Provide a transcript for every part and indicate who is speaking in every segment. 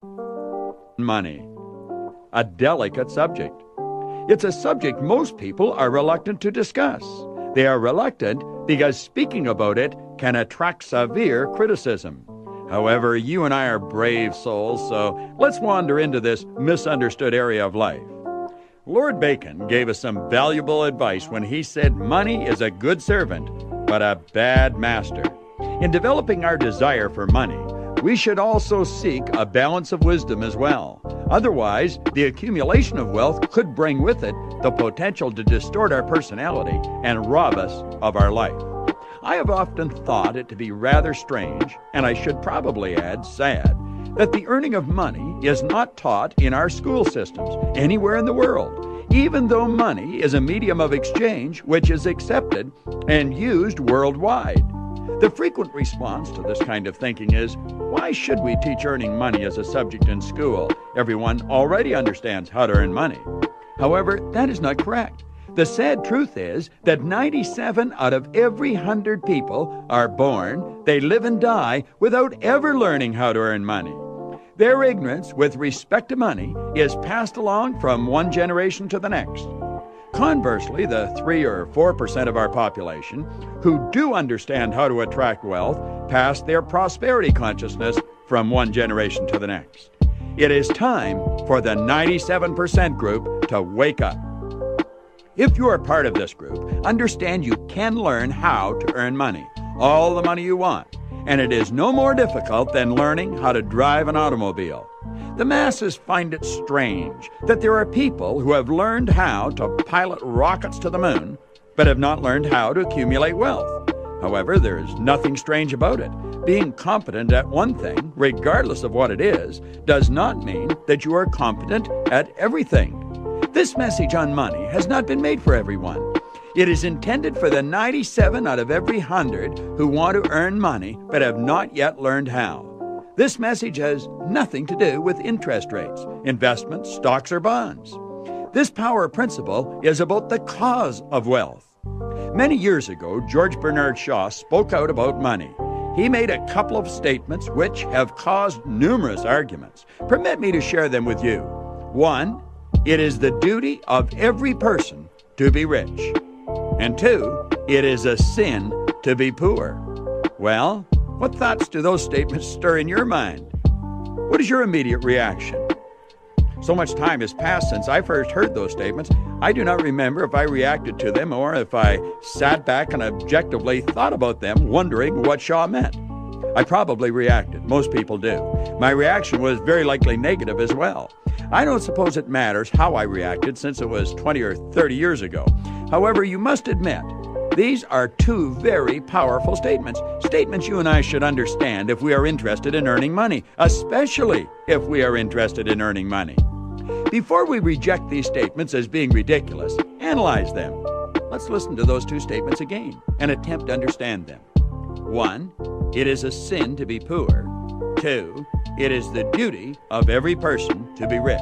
Speaker 1: Money. A delicate subject. It's a subject most people are reluctant to discuss. They are reluctant because speaking about it can attract severe criticism. However, you and I are brave souls, so let's wander into this misunderstood area of life. Lord Bacon gave us some valuable advice when he said money is a good servant, but a bad master. In developing our desire for money, we should also seek a balance of wisdom as well. Otherwise, the accumulation of wealth could bring with it the potential to distort our personality and rob us of our life. I have often thought it to be rather strange, and I should probably add sad, that the earning of money is not taught in our school systems anywhere in the world, even though money is a medium of exchange which is accepted and used worldwide. The frequent response to this kind of thinking is, why should we teach earning money as a subject in school? Everyone already understands how to earn money. However, that is not correct. The sad truth is that 97 out of every 100 people are born, they live and die without ever learning how to earn money. Their ignorance with respect to money is passed along from one generation to the next. Conversely, the 3 or 4% of our population who do understand how to attract wealth pass their prosperity consciousness from one generation to the next. It is time for the 97% group to wake up. If you are part of this group, understand you can learn how to earn money, all the money you want, and it is no more difficult than learning how to drive an automobile. The masses find it strange that there are people who have learned how to pilot rockets to the moon, but have not learned how to accumulate wealth. However, there is nothing strange about it. Being competent at one thing, regardless of what it is, does not mean that you are competent at everything. This message on money has not been made for everyone. It is intended for the 97 out of every 100 who want to earn money but have not yet learned how. This message has nothing to do with interest rates, investments, stocks, or bonds. This power principle is about the cause of wealth. Many years ago, George Bernard Shaw spoke out about money. He made a couple of statements which have caused numerous arguments. Permit me to share them with you. 1, it is the duty of every person to be rich. And 2, it is a sin to be poor. Well, what thoughts do those statements stir in your mind? What is your immediate reaction? So much time has passed since I first heard those statements, I do not remember if I reacted to them or if I sat back and objectively thought about them, wondering what Shaw meant. I probably reacted. Most people do. My reaction was very likely negative as well. I don't suppose it matters how I reacted since it was 20 or 30 years ago. However, you must admit, these are two very powerful statements. Statements you and I should understand if we are interested in earning money, especially if we are interested in earning money. Before we reject these statements as being ridiculous, analyze them. Let's listen to those two statements again and attempt to understand them. 1, it is a sin to be poor. 2, it is the duty of every person to be rich.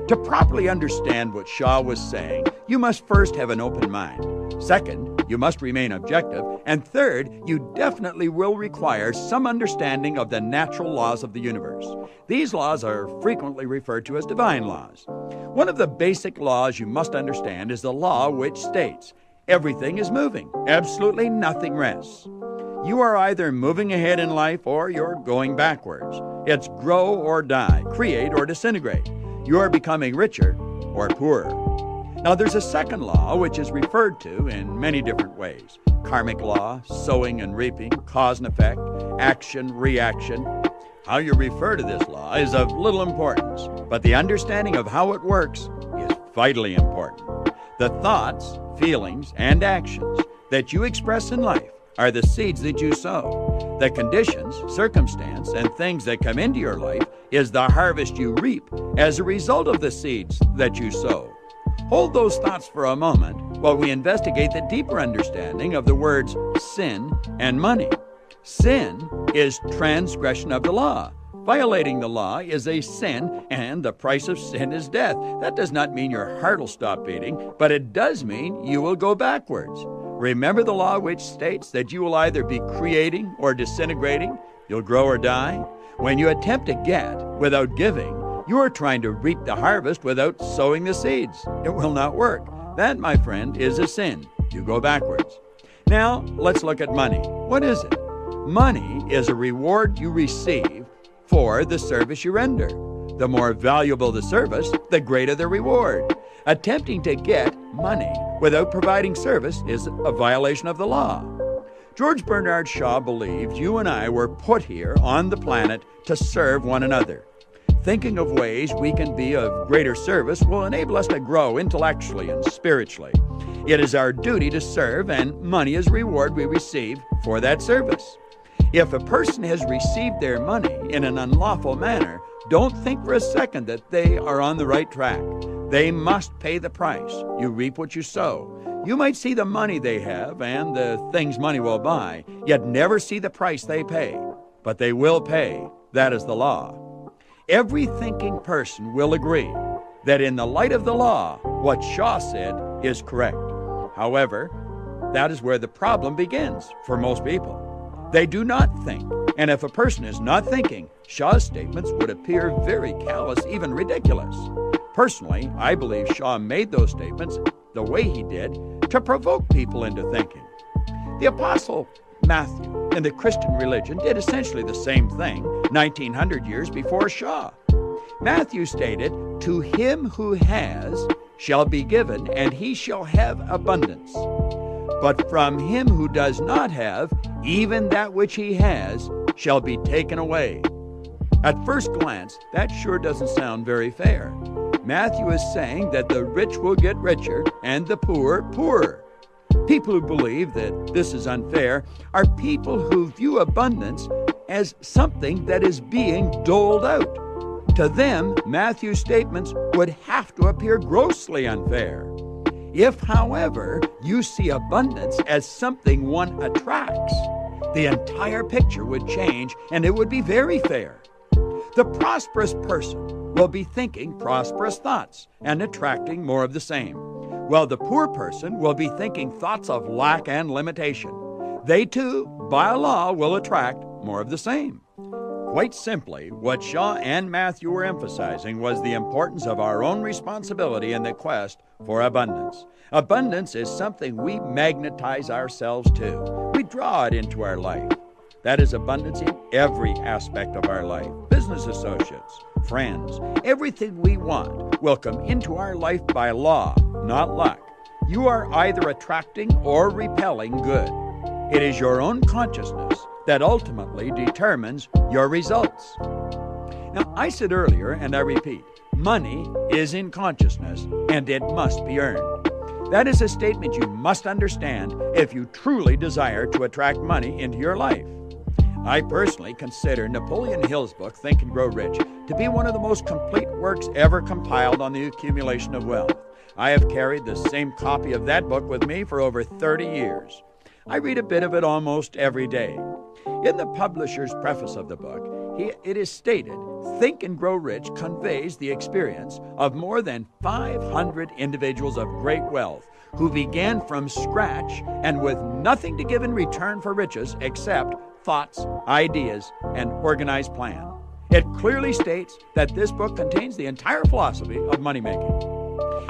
Speaker 1: To properly understand what Shaw was saying, you must first have an open mind. Second, you must remain objective. And third, you definitely will require some understanding of the natural laws of the universe. These laws are frequently referred to as divine laws. One of the basic laws you must understand is the law which states, everything is moving, absolutely nothing rests. You are either moving ahead in life or you're going backwards. It's grow or die, create or disintegrate. You are becoming richer or poorer. Now, there's a second law which is referred to in many different ways. Karmic law, sowing and reaping, cause and effect, action, reaction. How you refer to this law is of little importance, but the understanding of how it works is vitally important. The thoughts, feelings, and actions that you express in life are the seeds that you sow. The conditions, circumstance, and things that come into your life is the harvest you reap as a result of the seeds that you sow. Hold those thoughts for a moment while we investigate the deeper understanding of the words sin and money. Sin is transgression of the law. Violating the law is a sin, and the price of sin is death. That does not mean your heart will stop beating, but it does mean you will go backwards. Remember the law which states that you will either be creating or disintegrating, you'll grow or die. When you attempt to get without giving, you are trying to reap the harvest without sowing the seeds. It will not work. That, my friend, is a sin. You go backwards. Now, let's look at money. What is it? Money is a reward you receive for the service you render. The more valuable the service, the greater the reward. Attempting to get money without providing service is a violation of the law. George Bernard Shaw believed you and I were put here on the planet to serve one another. Thinking of ways we can be of greater service will enable us to grow intellectually and spiritually. It is our duty to serve, and money is reward we receive for that service. If a person has received their money in an unlawful manner, don't think for a second that they are on the right track. They must pay the price. You reap what you sow. You might see the money they have and the things money will buy, yet never see the price they pay. But they will pay. That is the law. Every thinking person will agree that in the light of the law, what Shaw said is correct. However, that is where the problem begins for most people. They do not think, and if a person is not thinking, Shaw's statements would appear very callous, even ridiculous. Personally, I believe Shaw made those statements the way he did to provoke people into thinking. The Apostle Matthew in the Christian religion did essentially the same thing 1900 years before Shaw. Matthew stated, "To him who has shall be given, and he shall have abundance. But from him who does not have, even that which he has shall be taken away." At first glance, that sure doesn't sound very fair. Matthew is saying that the rich will get richer and the poor poorer. People who believe that this is unfair are people who view abundance as something that is being doled out. To them, Matthew's statements would have to appear grossly unfair. If, however, you see abundance as something one attracts, the entire picture would change and it would be very fair. The prosperous person will be thinking prosperous thoughts and attracting more of the same, while the poor person will be thinking thoughts of lack and limitation. They too, by law, will attract more of the same. Quite simply, what Shaw and Matthew were emphasizing was the importance of our own responsibility in the quest for abundance. Abundance is something we magnetize ourselves to. We draw it into our life. That is abundance in every aspect of our life. Business associates, friends, everything we want will come into our life by law, not luck. You are either attracting or repelling good. It is your own consciousness that ultimately determines your results. Now, I said earlier, and I repeat, money is in consciousness and it must be earned. That is a statement you must understand if you truly desire to attract money into your life. I personally consider Napoleon Hill's book, Think and Grow Rich, to be one of the most complete works ever compiled on the accumulation of wealth. I have carried the same copy of that book with me for over 30 years. I read a bit of it almost every day. In the publisher's preface of the book, it is stated, Think and Grow Rich conveys the experience of more than 500 individuals of great wealth who began from scratch and with nothing to give in return for riches except thoughts, ideas, and organized plan. It clearly states that this book contains the entire philosophy of money-making.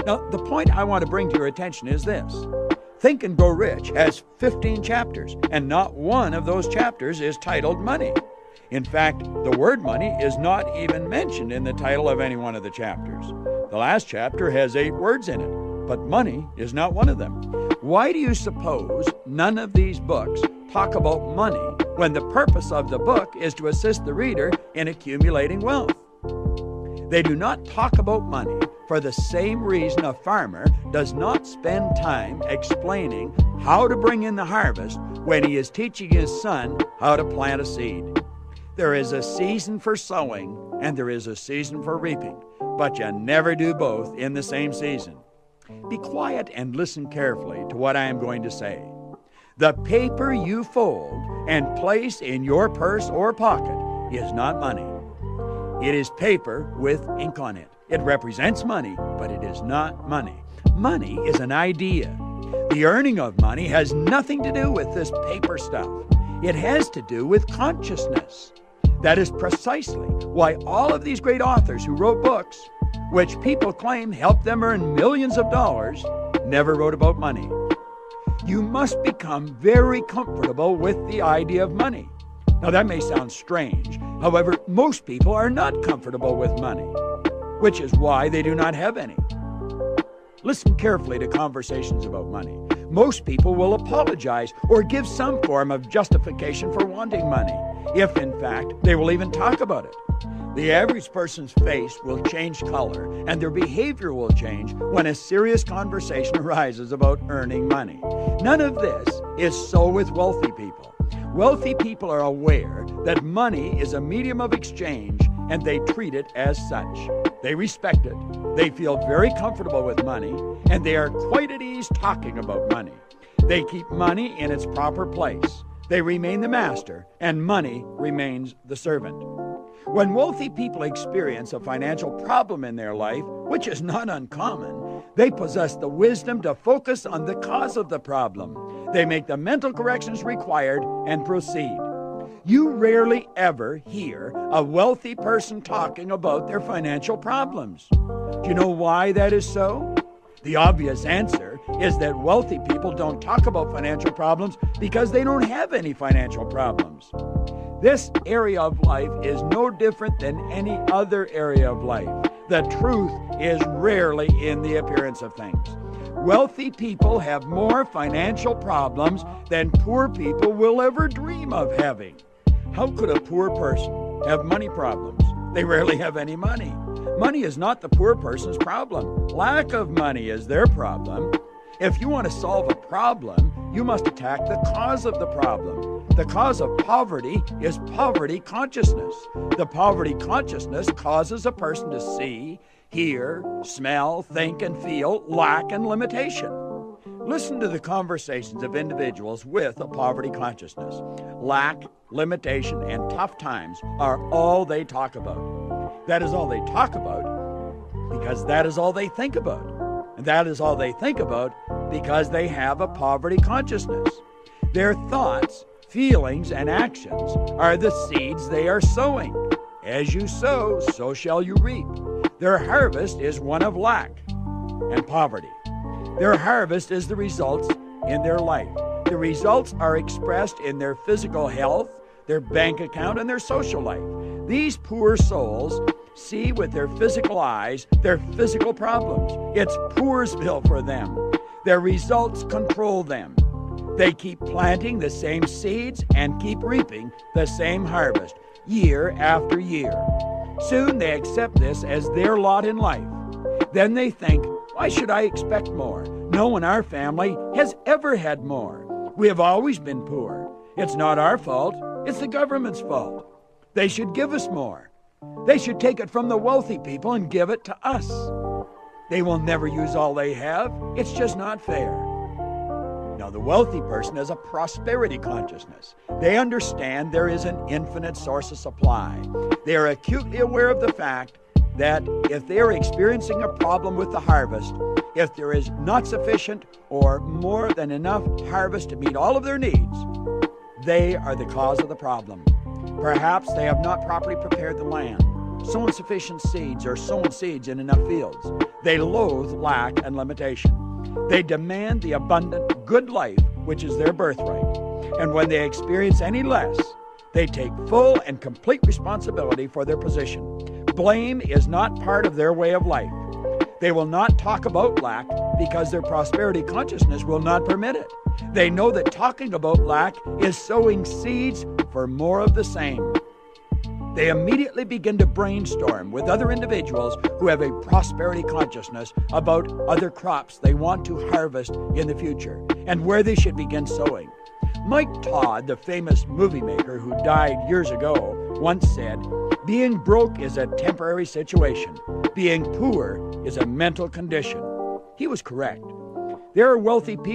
Speaker 1: Now, the point I want to bring to your attention is this. Think and Grow Rich has 15 chapters, and not one of those chapters is titled Money. In fact, the word money is not even mentioned in the title of any one of the chapters. The last chapter has 8 words in it, but money is not one of them. Why do you suppose none of these books talk about money when the purpose of the book is to assist the reader in accumulating wealth? They do not talk about money for the same reason a farmer does not spend time explaining how to bring in the harvest when he is teaching his son how to plant a seed. There is a season for sowing and there is a season for reaping, but you never do both in the same season. Be quiet and listen carefully to what I am going to say. The paper you fold and place in your purse or pocket is not money. It is paper with ink on it. It represents money, but it is not money. Money is an idea. The earning of money has nothing to do with this paper stuff. It has to do with consciousness. That is precisely why all of these great authors who wrote books, which people claim helped them earn millions of dollars, never wrote about money. You must become very comfortable with the idea of money. Now, that may sound strange. However, most people are not comfortable with money, which is why they do not have any. Listen carefully to conversations about money. Most people will apologize or give some form of justification for wanting money, if in fact they will even talk about it. The average person's face will change color and their behavior will change when a serious conversation arises about earning money. None of this is so with wealthy people. Wealthy people are aware that money is a medium of exchange and they treat it as such. They respect it, they feel very comfortable with money, and they are quite at ease talking about money. They keep money in its proper place. They remain the master, and money remains the servant. When wealthy people experience a financial problem in their life, which is not uncommon, they possess the wisdom to focus on the cause of the problem. They make the mental corrections required and proceed. You rarely ever hear a wealthy person talking about their financial problems. Do you know why that is so? The obvious answer is that wealthy people don't talk about financial problems because they don't have any financial problems. This area of life is no different than any other area of life. The truth is rarely in the appearance of things. Wealthy people have more financial problems than poor people will ever dream of having. How could a poor person have money problems? They rarely have any money. Money is not the poor person's problem. Lack of money is their problem. If you want to solve a problem, you must attack the cause of the problem. The cause of poverty is poverty consciousness. The poverty consciousness causes a person to see, hear, smell, think, and feel lack and limitation. Listen to the conversations of individuals with a poverty consciousness. Lack, limitation, and tough times are all they talk about. That is all they talk about because that is all they think about. And that is all they think about because they have a poverty consciousness. Their thoughts, feelings, and actions are the seeds they are sowing. As you sow, so shall you reap. Their harvest is one of lack and poverty. Their harvest is the results in their life. The results are expressed in their physical health, their bank account, and their social life. These poor souls see with their physical eyes their physical problems. It's Poorsville for them. Their results control them. They keep planting the same seeds and keep reaping the same harvest year after year. Soon they accept this as their lot in life. Then they think, why should I expect more? No one in our family has ever had more. We have always been poor. It's not our fault. It's the government's fault. They should give us more. They should take it from the wealthy people and give it to us. They will never use all they have. It's just not fair. Now, the wealthy person has a prosperity consciousness. They understand there is an infinite source of supply. They are acutely aware of the fact that if they are experiencing a problem with the harvest, if there is not sufficient or more than enough harvest to meet all of their needs, they are the cause of the problem. Perhaps they have not properly prepared the land, sown sufficient seeds, or sown seeds in enough fields. They loathe lack and limitation. They demand the abundant, good life, which is their birthright. And when they experience any less, they take full and complete responsibility for their position. Blame is not part of their way of life. They will not talk about lack because their prosperity consciousness will not permit it. They know that talking about lack is sowing seeds for more of the same. They immediately begin to brainstorm with other individuals who have a prosperity consciousness about other crops they want to harvest in the future and where they should begin sowing. Mike Todd, the famous movie maker who died years ago, once said, "Being broke is a temporary situation. Being poor is a mental condition." He was correct. There are wealthy people